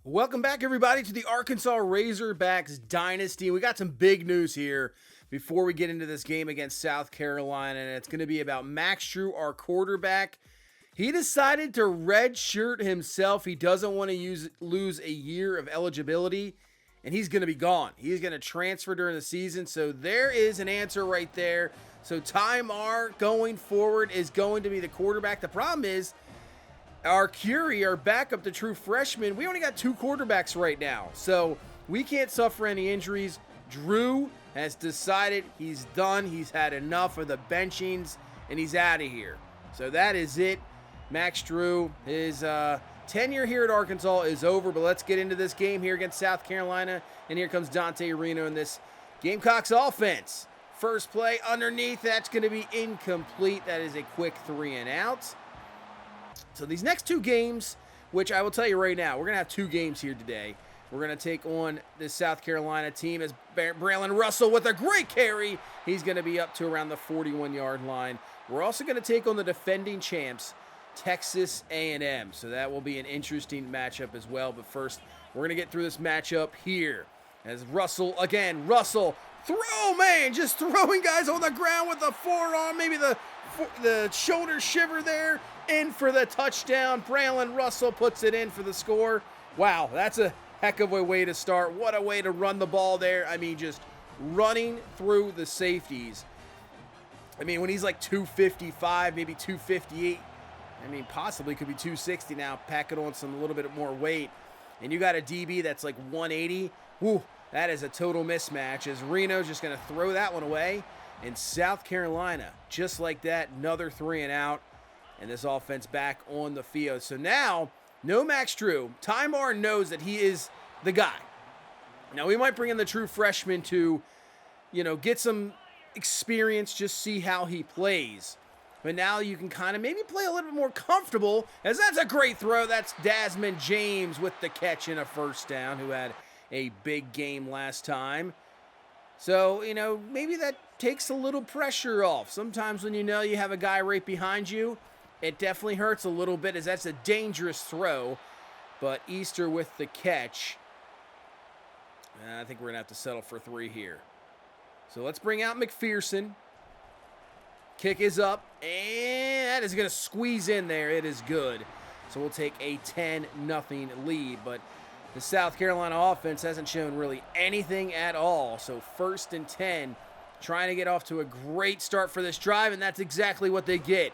Welcome back, everybody, to the Arkansas Razorbacks Dynasty. We got some big news here before we get into this game against South Carolina, and it's going to be about Max Drew, our quarterback. He decided to redshirt himself. He doesn't want to lose a year of eligibility, and he's going to be gone. He's going to transfer during the season, so there is an answer right there. So Ty Marr going forward is going to be the quarterback. The problem is, our Curie, our backup, the true freshman, we only got two quarterbacks right now. So we can't suffer any injuries. Drew has decided he's done. He's had enough of the benchings, and he's out of here. So that is it. Max Drew, his tenure here at Arkansas is over, but let's get into this game here against South Carolina. And here comes Dante Reno in this Gamecocks offense. First play underneath, that's going to be incomplete. That is a quick 3 and out. So these next two games, which I will tell you right now, we're going to have two games here today. We're going to take on this South Carolina team as Braylon Russell with a great carry. He's going to be up to around the 41-yard line. We're also going to take on the defending champs, Texas A&M. So that will be an interesting matchup as well. But first, we're going to get through this matchup here. As Russell, again, throw, man, just throwing guys on the ground with the forearm, maybe the shoulder shiver there. In for the touchdown. Braylon Russell puts it in for the score. Wow, that's a heck of a way to start. What a way to run the ball there. I mean, just running through the safeties. I mean, when he's like 255, maybe 258, I mean, possibly could be 260 now. Pack it on some a little bit more weight. And you got a DB that's like 180. Woo, that is a total mismatch as Reno's just going to throw that one away. And South Carolina, just like that, another 3 and out. And this offense back on the field. So now, no Max Drew. Ty Marr knows that he is the guy. Now, we might bring in the true freshman to, get some experience, just see how he plays. But now you can kind of maybe play a little bit more comfortable, as that's a great throw. That's Desmond James with the catch and a first down, who had a big game last time. So, maybe that takes a little pressure off. Sometimes when you have a guy right behind you, it definitely hurts a little bit as that's a dangerous throw. But Easter with the catch. I think we're going to have to settle for 3 here. So let's bring out McPherson. Kick is up. And that is going to squeeze in there. It is good. So we'll take a 10-0 lead. But the South Carolina offense hasn't shown really anything at all. So 1st and 10. Trying to get off to a great start for this drive. And that's exactly what they get.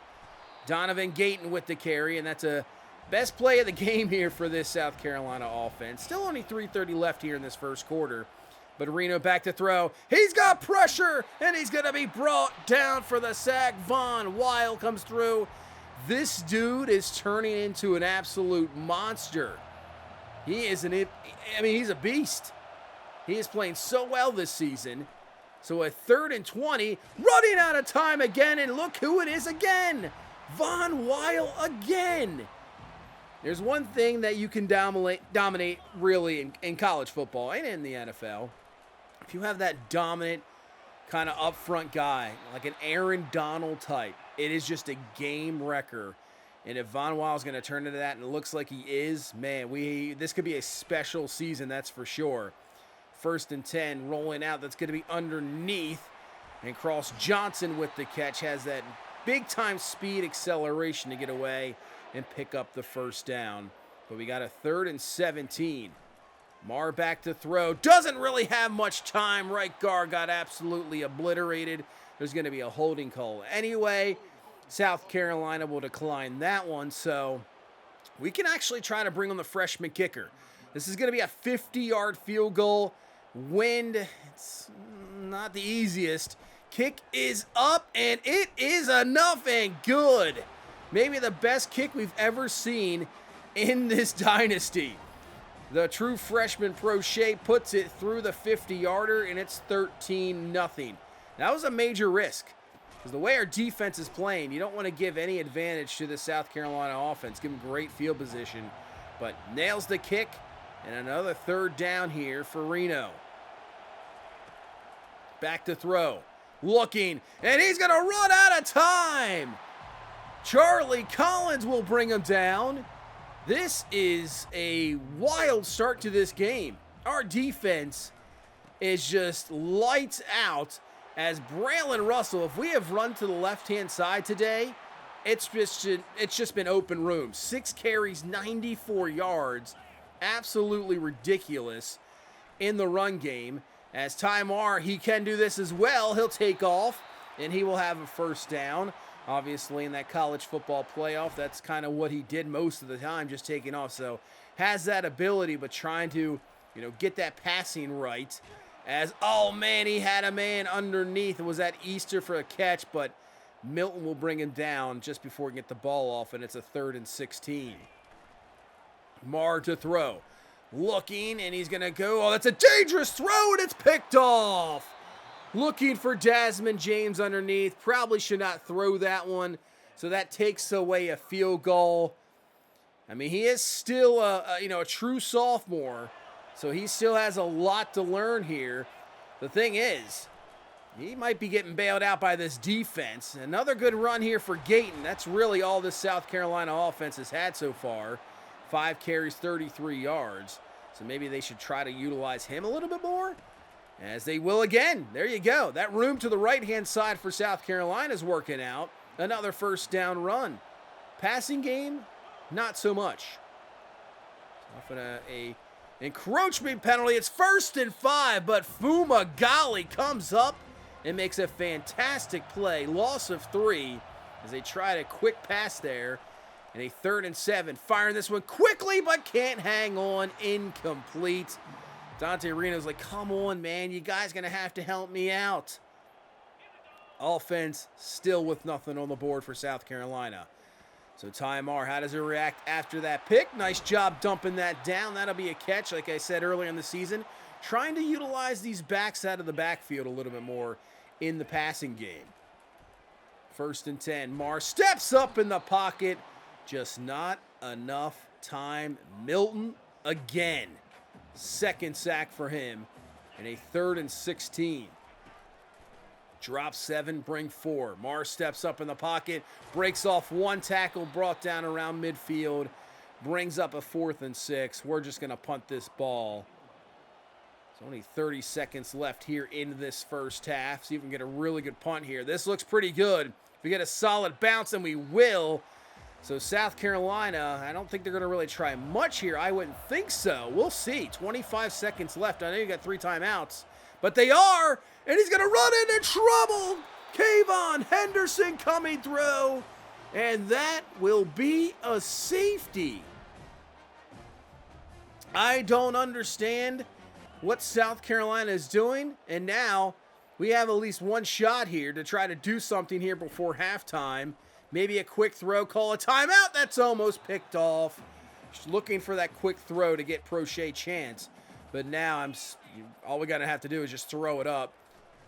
Donovan Gayton with the carry, and that's a best play of the game here for this South Carolina offense. Still only 3:30 left here in this first quarter, but Reno back to throw. He's got pressure, and he's going to be brought down for the sack. Von Weil comes through. This dude is turning into an absolute monster. He's a beast. He is playing so well this season. So a 3rd and 20, running out of time again, and look who it is again. Von Weil again. There's one thing that you can dominate really in college football and in the NFL. If you have that dominant kind of upfront guy, like an Aaron Donald type, it is just a game wrecker. And if Von Weil is going to turn into that, and it looks like he is, man, this could be a special season, that's for sure. 1st and 10, rolling out. That's going to be underneath. And Cross Johnson with the catch has that big-time speed acceleration to get away and pick up the first down. But we got a 3rd and 17. Marr back to throw. Doesn't really have much time. Right guard got absolutely obliterated. There's going to be a holding call anyway. South Carolina will decline that one. So we can actually try to bring on the freshman kicker. This is going to be a 50-yard field goal. Wind, it's not the easiest. Kick is up, and it is enough and good. Maybe the best kick we've ever seen in this dynasty. The true freshman Prochet puts it through the 50-yarder, and it's 13-0. That was a major risk, because the way our defense is playing, you don't want to give any advantage to the South Carolina offense. Give them great field position, but nails the kick, and another 3rd down here for Reno. Back to throw. Looking, and he's going to run out of time. Charlie Collins will bring him down. This is a wild start to this game. Our defense is just lights out as Braylon Russell, if we have run to the left-hand side today, it's just been open room. 6 carries, 94 yards. Absolutely ridiculous in the run game. As Tymar, he can do this as well. He'll take off, and he will have a first down. Obviously, in that college football playoff, that's kind of what he did most of the time, just taking off. So has that ability, but trying to, get that passing right. As, oh man, he had a man underneath. It was at Easter for a catch, but Milton will bring him down just before he can get the ball off, and it's a 3rd and 16. Marr to throw. Looking, and he's going to go. Oh, that's a dangerous throw, and it's picked off. Looking for Desmond James underneath. Probably should not throw that one, so that takes away a field goal. I mean, he is still a true sophomore, so he still has a lot to learn here. The thing is, he might be getting bailed out by this defense. Another good run here for Gayton. That's really all this South Carolina offense has had so far. 5 carries, 33 yards. So maybe they should try to utilize him a little bit more, as they will again. There you go. That room to the right-hand side for South Carolina is working out. Another first down run. Passing game, not so much. Often a encroachment penalty. It's 1st and 5, but Fumagalli comes up and makes a fantastic play. Loss of 3 as they tried a quick pass there. And a 3rd and 7. Firing this one quickly, but can't hang on. Incomplete. Dante Reno's like, come on, man. You guys going to have to help me out. Offense still with nothing on the board for South Carolina. So Tymar, how does he react after that pick? Nice job dumping that down. That'll be a catch, like I said earlier in the season. Trying to utilize these backs out of the backfield a little bit more in the passing game. 1st and 10. Marr steps up in the pocket. Just not enough time. Milton again. 2nd sack for him. And a 3rd and 16. Drop 7, bring 4. Marr steps up in the pocket, breaks off 1 tackle, brought down around midfield, brings up a 4th and 6. We're just going to punt this ball. There's only 30 seconds left here in this first half. See if we can get a really good punt here. This looks pretty good. If we get a solid bounce, and we will. So South Carolina, I don't think they're going to really try much here. I wouldn't think so. We'll see. 25 seconds left. I know you got 3 timeouts, but they are. And he's going to run into trouble. Kayvon Henderson coming through. And that will be a safety. I don't understand what South Carolina is doing. And now we have at least 1 shot here to try to do something here before halftime. Maybe a quick throw, call a timeout. That's almost picked off. Just looking for that quick throw to get Prochet chance. But now all we got to have to do is just throw it up.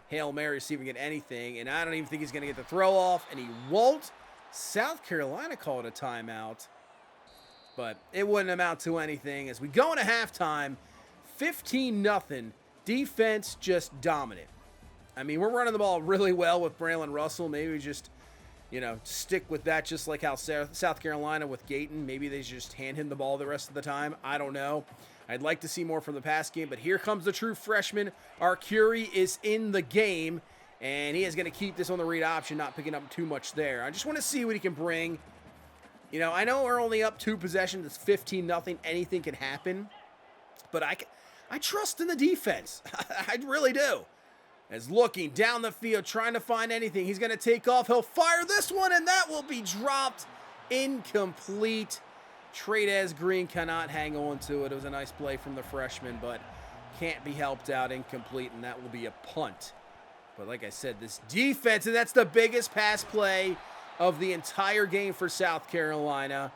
Hail Mary, see if we can get anything. And I don't even think he's going to get the throw off. And he won't. South Carolina called a timeout. But it wouldn't amount to anything. As we go into halftime, 15-0. Defense just dominant. I mean, we're running the ball really well with Braylon Russell. Maybe we just, stick with that, just like how South Carolina with Gayton. Maybe they just hand him the ball the rest of the time. I don't know. I'd like to see more from the pass game, but here comes the true freshman. Arcuri is in the game, and he is going to keep this on the read option, not picking up too much there. I just want to see what he can bring. I know we're only up 2 possessions. It's 15-0. Anything can happen, but I trust in the defense. I really do. As looking down the field, trying to find anything. He's going to take off. He'll fire this one, and that will be dropped. Incomplete. Trades Green cannot hang on to it. It was a nice play from the freshman, but can't be helped out. Incomplete, and that will be a punt. But like I said, this defense, and that's the biggest pass play of the entire game for South Carolina.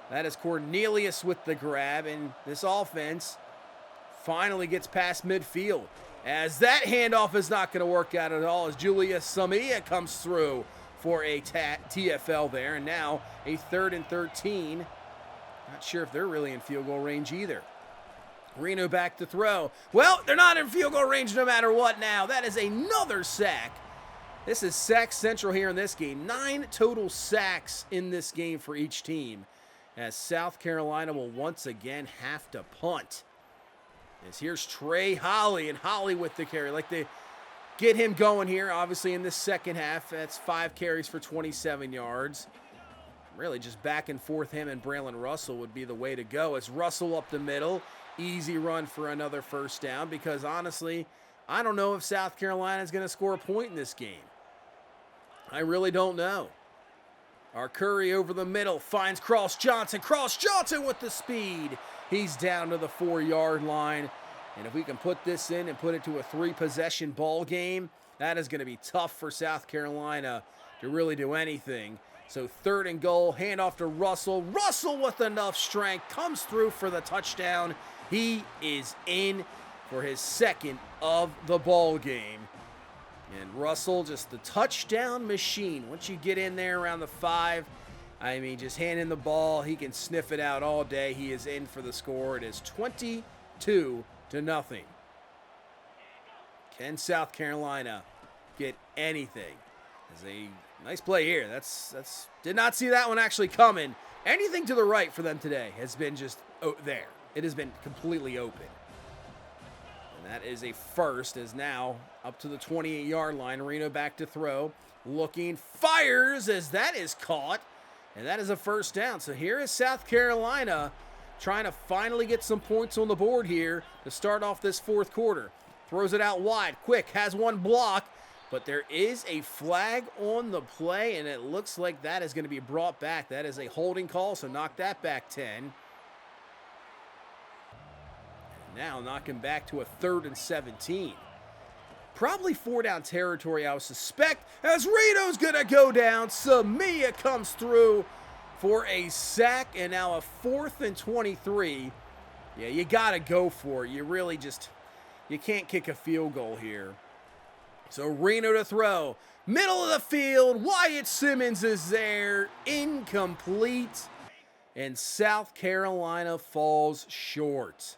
That is Cornelius with the grab, and this offense finally gets past midfield. As that handoff is not going to work out at all, as Julius Samia comes through for a TFL there, and now a 3rd and 13. Not sure if they're really in field goal range either. Reno back to throw. Well, they're not in field goal range no matter what now. That is another sack. This is sack central here in this game. 9 total sacks in this game for each team. as South Carolina will once again have to punt. As here's Trey Holly, and Holly with the carry. Like they get him going here, obviously, in this second half. That's 5 carries for 27 yards. Really just back and forth him and Braylon Russell would be the way to go. As Russell up the middle, easy run for another first down, because honestly, I don't know if South Carolina is going to score a point in this game. I really don't know. Our Curry over the middle finds Cross Johnson. Cross Johnson with the speed. He's down to the 4-yard line. And if we can put this in and put it to a 3-possession ball game, that is going to be tough for South Carolina to really do anything. So 3rd and goal, handoff to Russell. Russell with enough strength, comes through for the touchdown. He is in for his 2nd of the ball game. And Russell, just the touchdown machine. Once you get in there around the 5, I mean, just hand in the ball. He can sniff it out all day. He is in for the score. It is 22-0. Can South Carolina get anything? As a nice play here. That's did not see that one actually coming. Anything to the right for them today has been just there. It has been completely open. And that is a first, as now up to the 28-yard line. Reno back to throw. Looking, fires as that is caught. And that is a first down. So here is South Carolina trying to finally get some points on the board here to start off this 4th quarter. Throws it out wide, quick, has one block. But there is a flag on the play, and it looks like that is going to be brought back. That is a holding call, so knock that back 10. And now knocking back to a 3rd and 17. Probably 4-down territory, I would suspect, as Reno's going to go down. Samia comes through for a sack, and now a 4th and 23. Yeah, you got to go for it. You really just, you can't kick a field goal here. So Reno to throw. Middle of the field. Wyatt Simmons is there. Incomplete. And South Carolina falls short.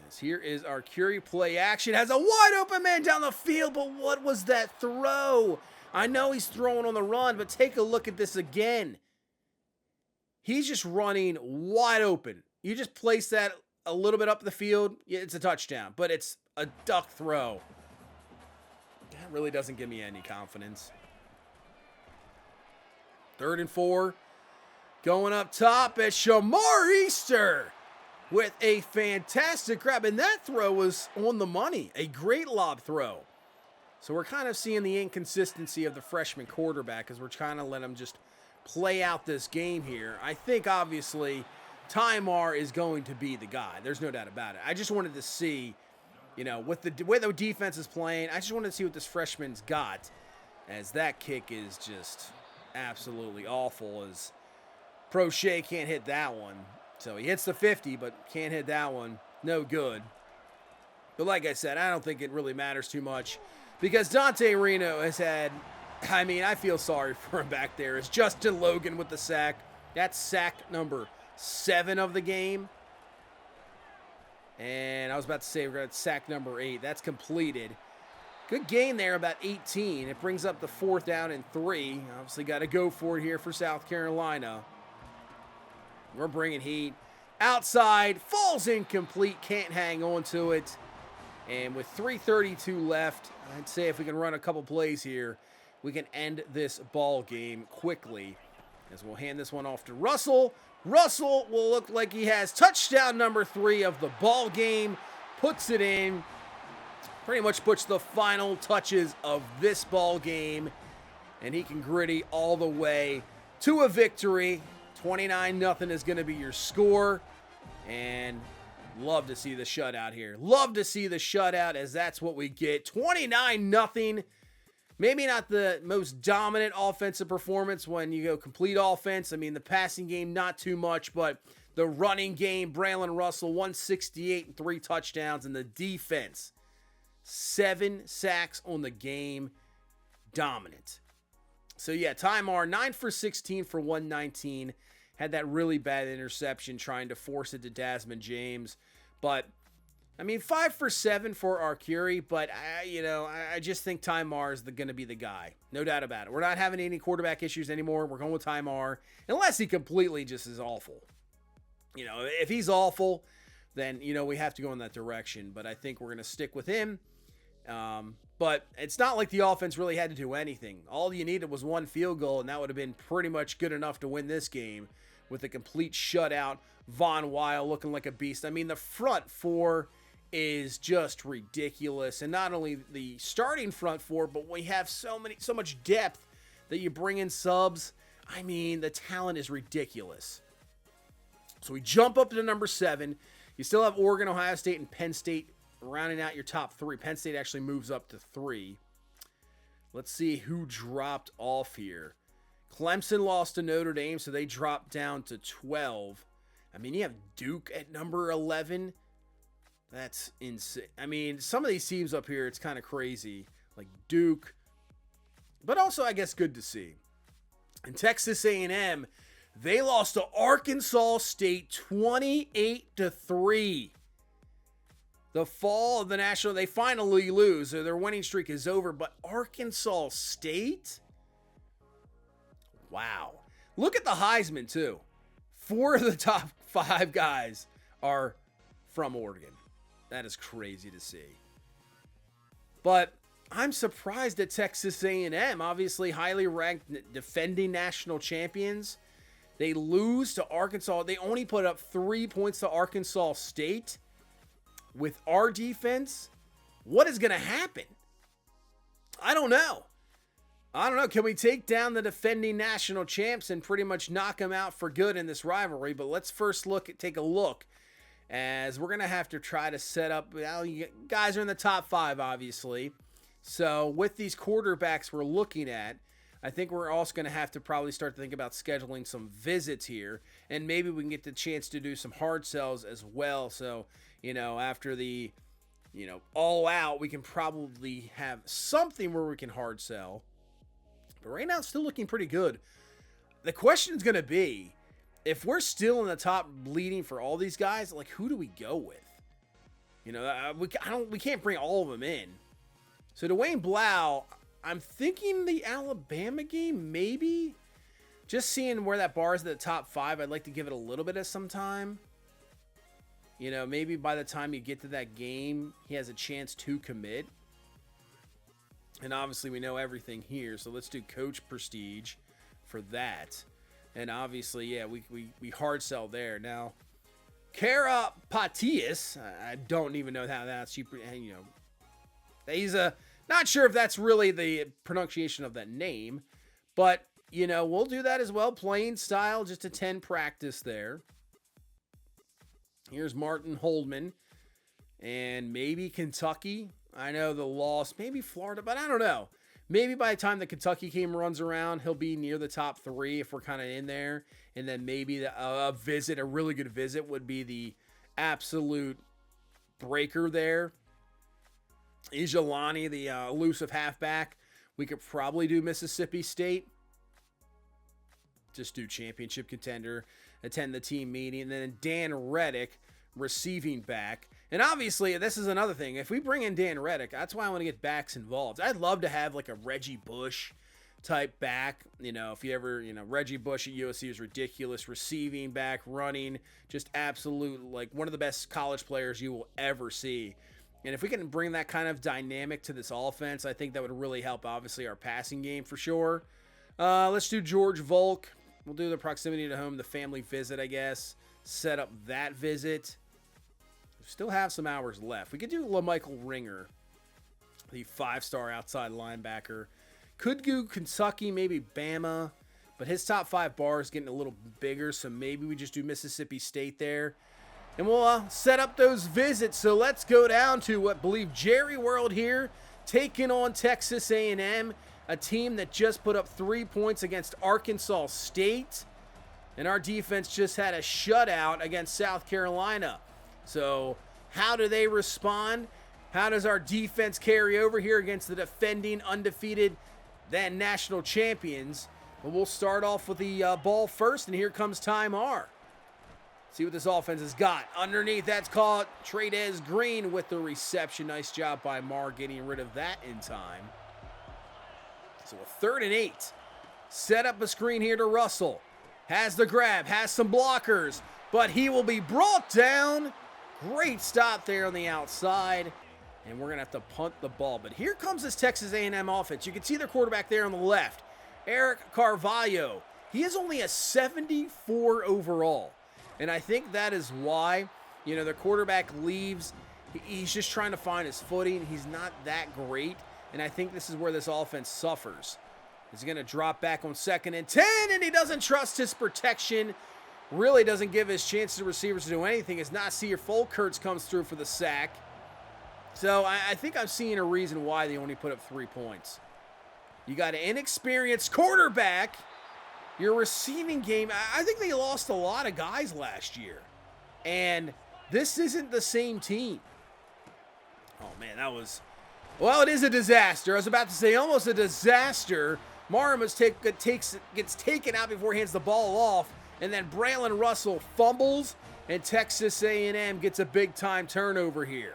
As here is our Curie play action. Has a wide open man down the field, but what was that throw? I know he's throwing on the run, but take a look at this again. He's just running wide open. You just place that a little bit up the field, it's a touchdown, but it's a duck throw. That really doesn't give me any confidence. 3rd and 4. Going up top at Shamar Easter with a fantastic grab. And that throw was on the money. A great lob throw. So we're kind of seeing the inconsistency of the freshman quarterback as we're trying to let him just play out this game here. I think, obviously, Tymar is going to be the guy. There's no doubt about it. I just wanted to see, you know, with the way the defense is playing, I just wanted to see what this freshman's got, as that kick is just absolutely awful, as Prochet can't hit that one. So he hits the 50, but can't hit that one. No good. But like I said, I don't think it really matters too much, because Dante Reno has had, I mean, I feel sorry for him back there. It's Justin Logan with the sack. That's sack number 7 of the game. And I was about to say we're at sack number 8. That's completed. Good gain there, about 18. It brings up the 4th down and 3. Obviously got to go for it here for South Carolina. We're bringing heat. Outside, falls incomplete, can't hang on to it. And with 3:32 left, I'd say if we can run a couple plays here, we can end this ball game quickly. As we'll hand this one off to Russell. Russell will look like he has touchdown number 3 of the ball game. Puts it in. Pretty much puts the final touches of this ball game. And he can gritty all the way to a victory. 29-0 is going to be your score. And love to see the shutout here. Love to see the shutout, as that's what we get. 29-0. Maybe not the most dominant offensive performance when you go complete offense. I mean, the passing game, not too much, but the running game, Braylon Russell, 168 and 3 touchdowns. And the defense, 7 sacks on the game, dominant. So yeah, Tymar, 9 for 16 for 119. Had that really bad interception trying to force it to Desmond James. But I mean, 5 for 7 for Arcuri, but I just think Ty Mar is going to be the guy. No doubt about it. We're not having any quarterback issues anymore. We're going with Ty Mar, unless he completely just is awful. If he's awful, then, we have to go in that direction. But I think we're going to stick with him. But it's not like the offense really had to do anything. All you needed was one field goal, and that would have been pretty much good enough to win this game with a complete shutout. Von Weil looking like a beast. I mean, the front four is just ridiculous. And not only the starting front four, but we have so much depth that you bring in subs. I mean, the talent is ridiculous. So we jump up to number 7. You still have Oregon, Ohio State, and Penn State rounding out your top 3. Penn State actually moves up to 3. Let's see who dropped off here. Clemson lost to Notre Dame, so they dropped down to 12. I mean, you have Duke at number 11. That's insane. I mean, some of these teams up here, it's kind of crazy. Like Duke. But also, I guess, good to see. And Texas A&M, they lost to Arkansas State 28-3. The fall of the national, they finally lose. Their winning streak is over. But Arkansas State? Wow. Look at the Heisman, too. 4 of the top 5 guys are from Oregon. That is crazy to see. But I'm surprised at Texas A&M. Obviously, highly ranked, defending national champions. They lose to Arkansas. They only put up 3 points to Arkansas State. With our defense, what is going to happen? I don't know. Can we take down the defending national champs and pretty much knock them out for good in this rivalry? But let's first take a look, as we're going to have to try to set up. Well, you guys are in the top 5, obviously. So with these quarterbacks we're looking at, I think we're also going to have to probably start to think about scheduling some visits here. And maybe we can get the chance to do some hard sells as well. So, after the, all out, we can probably have something where we can hard sell. But right now, it's still looking pretty good. The question is going to be, if we're still in the top leading for all these guys, like, who do we go with? We can't bring all of them in. So Dwayne Blau, I'm thinking the Alabama game, maybe. Just seeing where that bar is at the top 5, I'd like to give it a little bit of some time. Maybe by the time you get to that game, he has a chance to commit. And obviously we know everything here, so let's do Coach Prestige for that. And obviously, yeah, we hard sell there. Now, Kara Patias, I don't even know how that's, he's not sure if that's really the pronunciation of that name, but, we'll do that as well. Playing style, just a 10 practice there. Here's Martin Holdman, and maybe Kentucky. I know the loss, maybe Florida, but I don't know. Maybe by the time the Kentucky game runs around, he'll be near the top 3 if we're kind of in there. And then maybe a really good visit would be the absolute breaker there. Ijalani, the elusive halfback. We could probably do Mississippi State. Just do championship contender, attend the team meeting. And then Dan Reddick, receiving back. And obviously, this is another thing. If we bring in Dan Reddick, that's why I want to get backs involved. I'd love to have like a Reggie Bush type back. If you ever, Reggie Bush at USC is ridiculous. Receiving back, running, just absolute, like one of the best college players you will ever see. And if we can bring that kind of dynamic to this offense, I think that would really help, obviously, our passing game for sure. Let's do George Volk. We'll do the proximity to home, the family visit, I guess. Set up that visit. We still have some hours left. We could do LaMichael Ringer, the 5-star outside linebacker. Could do Kentucky, maybe Bama, but his top 5 bar is getting a little bigger, so maybe we just do Mississippi State there. And we'll set up those visits. So let's go down to what I believe Jerry World here, taking on Texas A&M, a team that just put up 3 points against Arkansas State. And our defense just had a shutout against South Carolina. So how do they respond? How does our defense carry over here against the defending undefeated then national champions? But we'll start off with the ball first, and here comes Ty Mar. See what this offense has got. Underneath, that's caught. Trades Green with the reception. Nice job by Marr getting rid of that in time. So a 3rd and 8. Set up a screen here to Russell. Has the grab, has some blockers, but he will be brought down. Great stop there on the outside. And we're going to have to punt the ball. But here comes this Texas A&M offense. You can see their quarterback there on the left, Eric Carvalho. He is only a 74 overall. And I think that is why, you know, the quarterback leaves. He's just trying to find his footing. He's not that great. And I think this is where this offense suffers. He's going to drop back on 2nd and 10, and he doesn't trust his protection. Really doesn't give his chances to receivers to do anything. As Nasir Fulkerts comes through for the sack. So I think I'm seeing a reason why they only put up 3 points. You got an inexperienced quarterback. Your receiving game, I think they lost a lot of guys last year. And this isn't the same team. Oh, man, that was... Well, it is a disaster. I was about to say almost a disaster. Marmus gets taken out before he hands the ball off. And then Braylon Russell fumbles. And Texas A&M gets a big-time turnover here.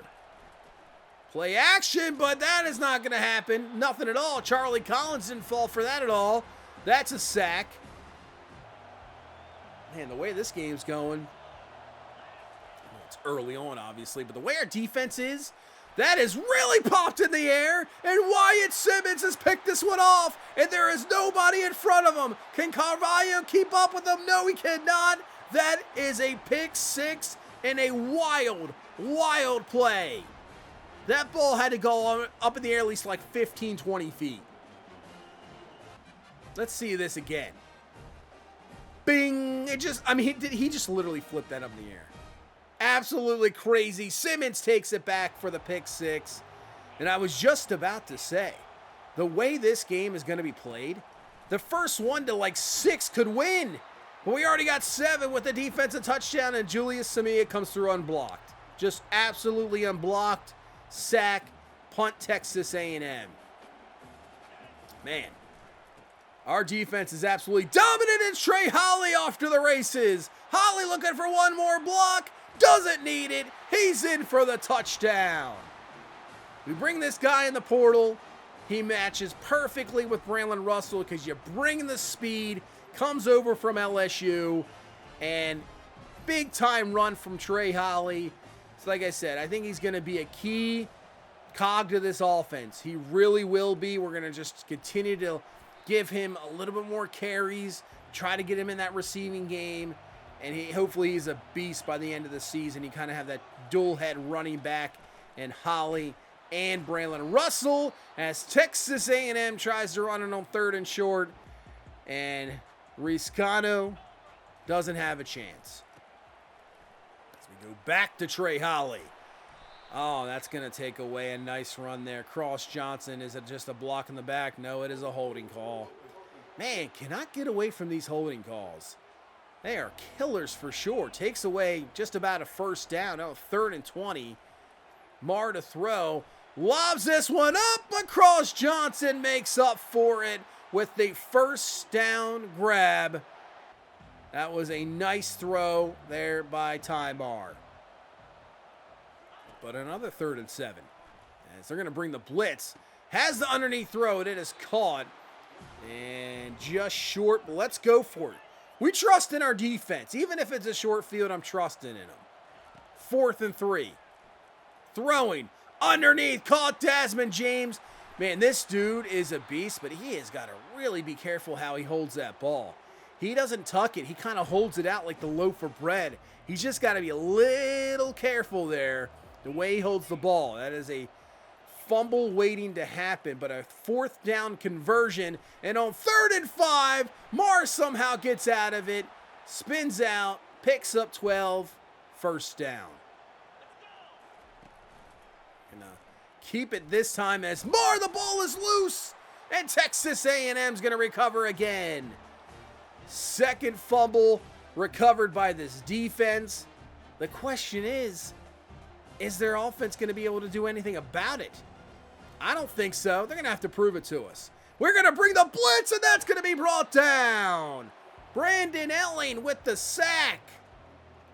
Play action, but that is not going to happen. Nothing at all. Charlie Collins didn't fall for that at all. That's a sack. Man, the way this game's going, well, it's early on, obviously, but the way our defense is, that is really popped in the air, and Wyatt Simmons has picked this one off, and there is nobody in front of him. Can Carvalho keep up with him? No, he cannot. That is a pick 6 and a wild, wild play. That ball had to go up in the air at least like 15, 20 feet. Let's see this again. Bing! He just literally flipped that up in the air. Absolutely crazy. Simmons takes it back for the pick 6. And I was just about to say, the way this game is going to be played, the first 1 to like 6 could win. But we already got 7 with the defensive touchdown, and Julius Samia comes through unblocked. Just absolutely unblocked. Sack, punt Texas A&M. Man. Our defense is absolutely dominant. It's Trey Holly off to the races. Holly looking for one more block. Doesn't need it. He's in for the touchdown. We bring this guy in the portal. He matches perfectly with Braylon Russell because you bring the speed. Comes over from LSU. And big time run from Trey Holly. So like I said, I think he's going to be a key cog to this offense. He really will be. We're going to just continue to give him a little bit more carries, try to get him in that receiving game, and hopefully he's a beast by the end of the season. You kind of have that dual head running back and Holly and Braylon Russell as Texas A&M tries to run it on 3rd and short, and Riscano doesn't have a chance. As we go back to Trey Holly. Oh, that's going to take away a nice run there. Cross Johnson, is it just a block in the back? No, it is a holding call. Man, cannot get away from these holding calls. They are killers for sure. Takes away just about a first down. Oh, 3rd and 20. Marr to throw. Lobs this one up, but Cross Johnson makes up for it with the first down grab. That was a nice throw there by Ty Marr. But another 3rd and 7. As they're going to bring the blitz. Has the underneath throw. It is caught. And just short. But let's go for it. We trust in our defense. Even if it's a short field, I'm trusting in them. 4th and 3. Throwing. Underneath. Caught Desmond James. Man, this dude is a beast. But he has got to really be careful how he holds that ball. He doesn't tuck it. He kind of holds it out like the loaf of bread. He's just got to be a little careful there. The way he holds the ball. That is a fumble waiting to happen, but a 4th down conversion. And on 3rd and 5, Marr somehow gets out of it, spins out, picks up 12, first down. Gonna keep it this time as Marr, the ball is loose, and Texas A&M's gonna recover again. 2nd fumble recovered by this defense. The question is their offense going to be able to do anything about it? I don't think so. They're going to have to prove it to us. We're going to bring the blitz, and that's going to be brought down. Brandon Elling with the sack.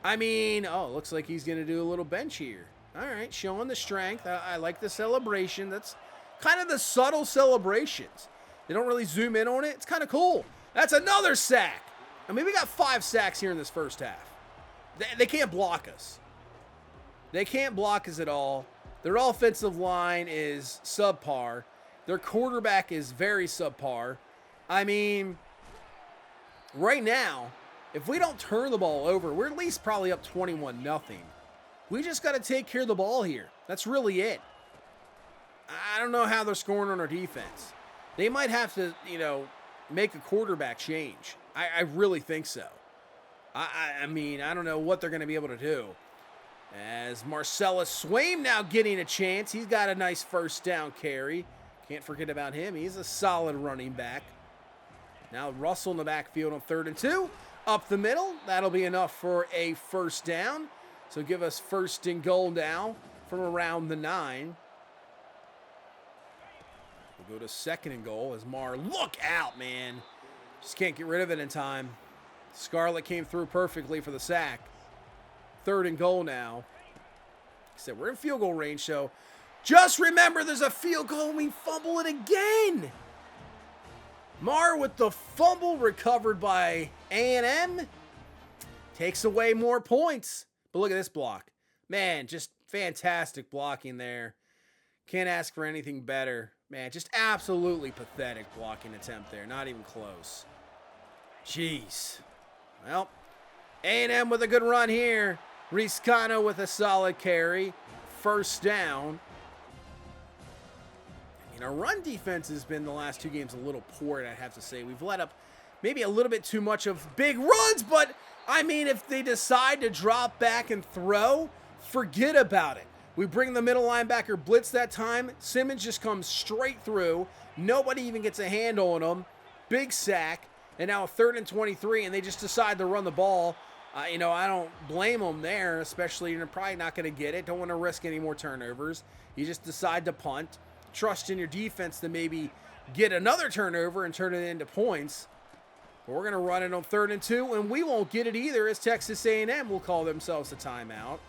I mean, oh, looks like he's going to do a little bench here. All right, showing the strength. I like the celebration. That's kind of the subtle celebrations. They don't really zoom in on it. It's kind of cool. That's another sack. I mean, we got 5 sacks here in this first half. They can't block us. They can't block us at all. Their offensive line is subpar. Their quarterback is very subpar. I mean, right now, if we don't turn the ball over, we're at least probably up 21-0. We just got to take care of the ball here. That's really it. I don't know how they're scoring on our defense. They might have to, make a quarterback change. I really think so. I mean, I don't know what they're going to be able to do. As Marcellus Swaim now getting a chance. He's got a nice first down carry. Can't forget about him. He's a solid running back. Now Russell in the backfield on 3rd and 2. Up the middle. That'll be enough for a first down. So give us 1st and goal now from around the 9. We'll go to 2nd and goal as Marr. Look out, man. Just can't get rid of it in time. Scarlett came through perfectly for the sack. 3rd and goal now. Like I said, we're in field goal range, so just remember there's a field goal and we fumble it again. Marr with the fumble recovered by A&M. Takes away more points. But look at this block. Man, just fantastic blocking there. Can't ask for anything better. Man, just absolutely pathetic blocking attempt there. Not even close. Jeez. Well, A&M with a good run here. Riscano with a solid carry. First down. I mean, our run defense has been the last 2 games a little poor, I'd have to say. We've let up maybe a little bit too much of big runs, but I mean, if they decide to drop back and throw, forget about it. We bring the middle linebacker blitz that time. Simmons just comes straight through. Nobody even gets a handle on him. Big sack. And now 3rd and 23, and they just decide to run the ball. I don't blame them there, especially you're probably not going to get it. Don't want to risk any more turnovers. You just decide to punt. Trust in your defense to maybe get another turnover and turn it into points. But we're going to run it on 3rd and 2, and we won't get it either as Texas A&M will call themselves a timeout.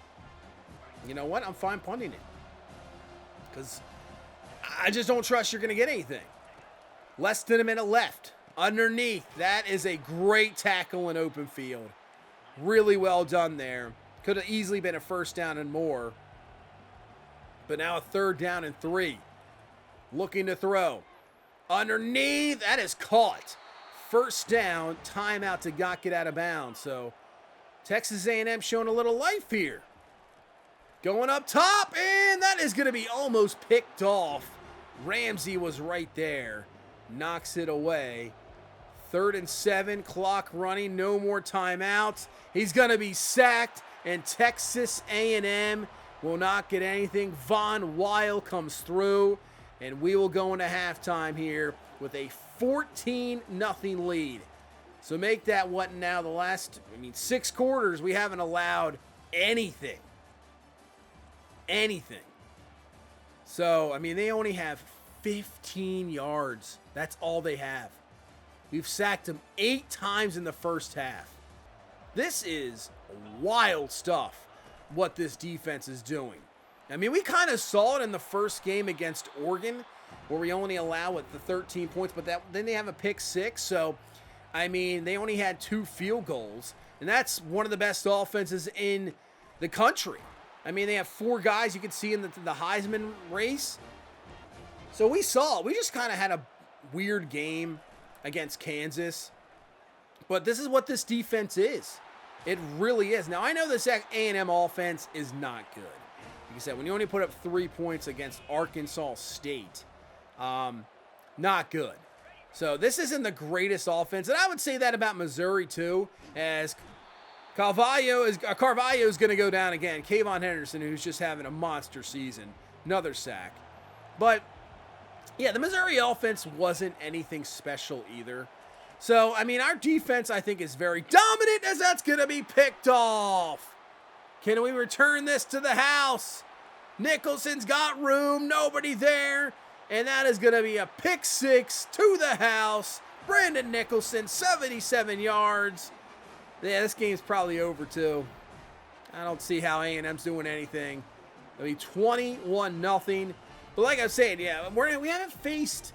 You know what? I'm fine punting it. Because I just don't trust you're going to get anything. Less than a minute left. Underneath, that is a great tackle in open field. Really well done there. Could have easily been a first down and more. But now a 3rd down and 3. Looking to throw. Underneath, that is caught. First down, timeout to not get out of bounds. So Texas A&M showing a little life here. Going up top, and that is going to be almost picked off. Ramsey was right there. Knocks it away. 3rd and 7, clock running, no more timeouts. He's going to be sacked, and Texas A&M will not get anything. Von Weil comes through, and we will go into halftime here with a 14-0 lead. So make that what now? The last, 6 quarters, we haven't allowed anything. Anything. So, they only have 15 yards. That's all they have. We've sacked them 8 times in the first half. This is wild stuff, what this defense is doing. We kind of saw it in the first game against Oregon, where we only allow the 13 points, but then they have a pick 6. So, they only had 2 field goals, and that's one of the best offenses in the country. They have 4 guys you could see in the Heisman race. So we saw it. We just kind of had a weird game against Kansas. But this is what this defense is. It really is. Now, I know this A&M offense is not good. Like I said, when you only put up 3 points against Arkansas State, not good. So this isn't the greatest offense. And I would say that about Missouri, too, as Carvalho is going to go down again. Kayvon Henderson, who's just having a monster season. Another sack. But yeah, the Missouri offense wasn't anything special either. So, our defense, I think, is very dominant as that's going to be picked off. Can we return this to the house? Nicholson's got room. Nobody there. And that is going to be a pick 6 to the house. Brandon Nicholson, 77 yards. Yeah, this game's probably over, too. I don't see how A&M's doing anything. It'll be 21-0. But like I was saying, yeah, we haven't faced...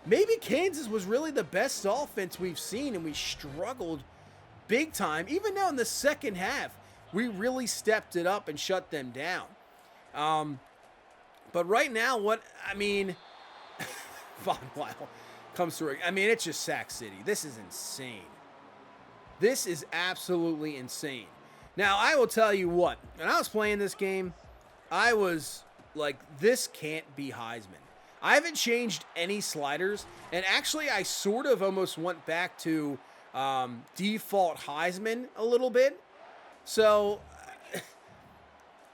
Maybe Kansas was really the best offense we've seen, and we struggled big time. Even now in the second half, we really stepped it up and shut them down. But right now, Von Weil comes through. I mean, it's just Sack City. This is insane. This is absolutely insane. Now, I will tell you what. When I was playing this game, I was like, this can't be Heisman. I haven't changed any sliders, and actually I sort of almost went back to default Heisman a little bit. So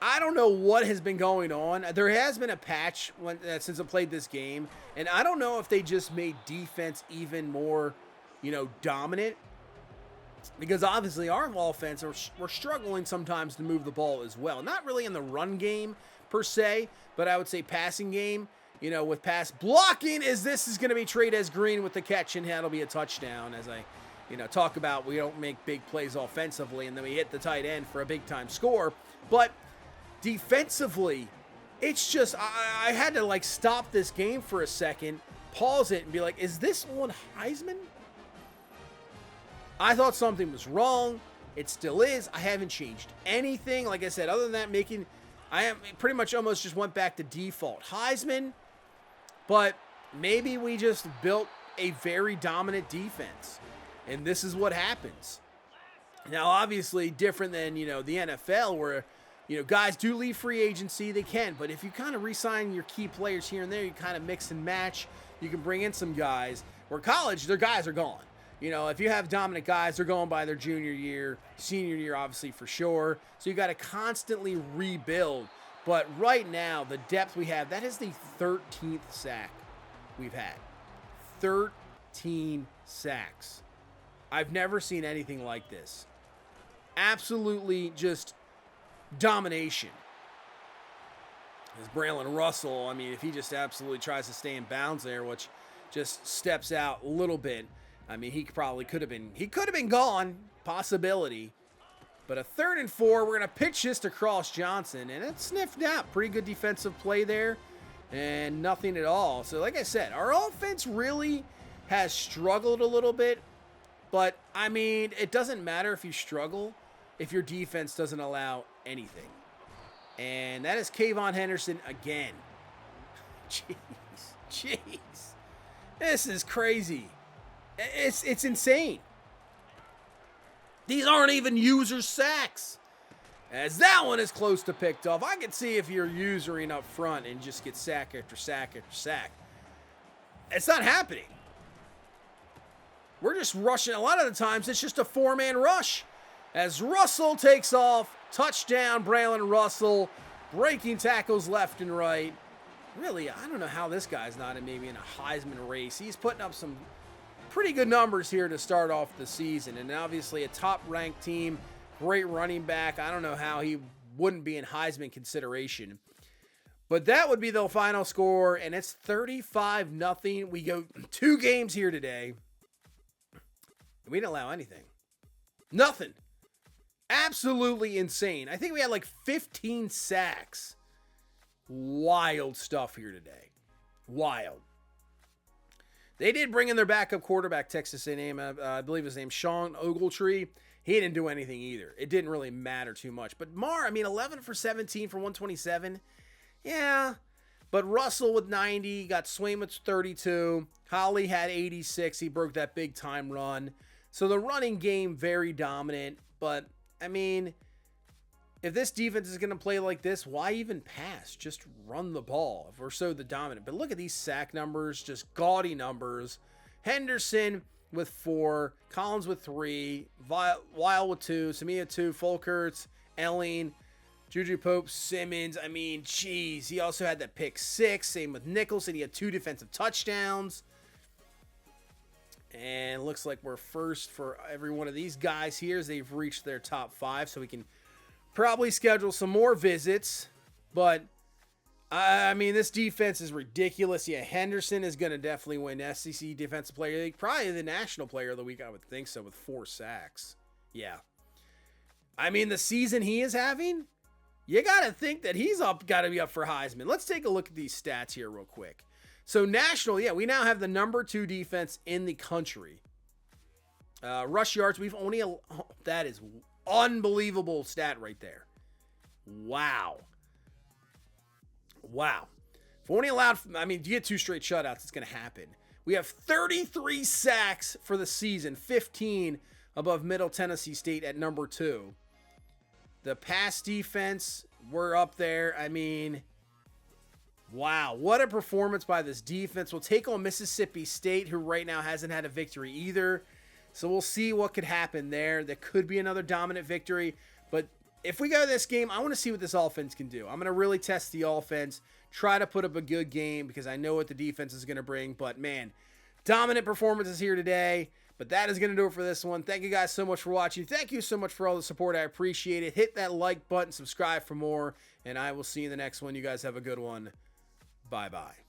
I don't know what has been going on. There has been a patch since I played this game, and I don't know if they just made defense even more, dominant. Because obviously our offense, we're struggling sometimes to move the ball as well. Not really in the run game per se, but I would say passing game. With pass blocking, this is going to be Trades Green with the catch, and that'll be a touchdown. As I, talk about, we don't make big plays offensively, and then we hit the tight end for a big-time score. But defensively, it's just, I had to, stop this game for a second, pause it, and be like, is this on Heisman? I thought something was wrong. It still is. I haven't changed anything. Like I said, other than that, I am pretty much almost just went back to default Heisman. But maybe we just built a very dominant defense, and this is what happens. Now, obviously, different than, the NFL where, guys do leave free agency, they can. But if you kind of re-sign your key players here and there, you kind of mix and match, you can bring in some guys. Where college, their guys are gone. If you have dominant guys, they're going by their junior year, senior year, obviously, for sure. So you got to constantly rebuild. But right now, the depth we have, that is the 13th sack we've had. 13 sacks. I've never seen anything like this. Absolutely just domination. As Braylon Russell, if he just absolutely tries to stay in bounds there, which just steps out a little bit, he probably could have been gone, possibility. But a 3rd and 4, we're going to pitch this to Cross Johnson, and it's sniffed out. Pretty good defensive play there, and nothing at all. So like I said, our offense really has struggled a little bit, but it doesn't matter if you struggle if your defense doesn't allow anything. And that is Kayvon Henderson again. Jeez. This is crazy. It's insane. These aren't even user sacks. As that one is close to picked off. I can see if you're usering up front and just get sack after sack after sack. It's not happening. We're just rushing. A lot of the times, it's just a 4-man rush. As Russell takes off. Touchdown, Braylon Russell. Breaking tackles left and right. Really, I don't know how this guy's not maybe in a Heisman race. He's putting up some pretty good numbers here to start off the season, and obviously a top-ranked team, great running back. I don't know how he wouldn't be in Heisman consideration. But that would be the final score, and it's 35-0. We go 2 games here today. We didn't allow anything. Nothing. Absolutely insane. I think we had 15 sacks. Wild stuff here today. Wild. They did bring in their backup quarterback, Texas A&M. I believe his name's Sean Ogletree. He didn't do anything either. It didn't really matter too much. But 11 for 17 for 127. Yeah. But Russell with 90. Got Swain with 32. Holly had 86. He broke that big time run. So the running game, very dominant. But, if this defense is going to play like this, why even pass? Just run the ball if we're so the dominant. But look at these sack numbers, just gaudy numbers. Henderson with 4, Collins with 3, Weil with 2, Samia 2, Folkerts, Elling, Juju Pope, Simmons. Jeez. He also had that pick 6. Same with Nicholson. He had 2 defensive touchdowns. And it looks like we're first for every one of these guys here as they've reached their top 5. So we can probably schedule some more visits, but this defense is ridiculous. Yeah, Henderson is going to definitely win SEC Defensive Player of the Week, probably the National Player of the Week, I would think so, with 4 sacks. Yeah. I mean, the season he is having, you got to think that he's got to be up for Heisman. Let's take a look at these stats here real quick. So national, yeah, we now have the number 2 defense in the country. Rush yards, that is unbelievable stat right there. Wow. If only allowed, you get 2 straight shutouts, it's going to happen. We have 33 sacks for the season, 15 above Middle Tennessee State at number 2. The pass defense, we're up there. Wow, what a performance by this defense. We'll take on Mississippi State, who right now hasn't had a victory either. So we'll see what could happen there. There could be another dominant victory. But if we go to this game, I want to see what this offense can do. I'm going to really test the offense, try to put up a good game because I know what the defense is going to bring. But, man, dominant performances here today. But that is going to do it for this one. Thank you guys so much for watching. Thank you so much for all the support. I appreciate it. Hit that like button, subscribe for more, and I will see you in the next one. You guys have a good one. Bye-bye.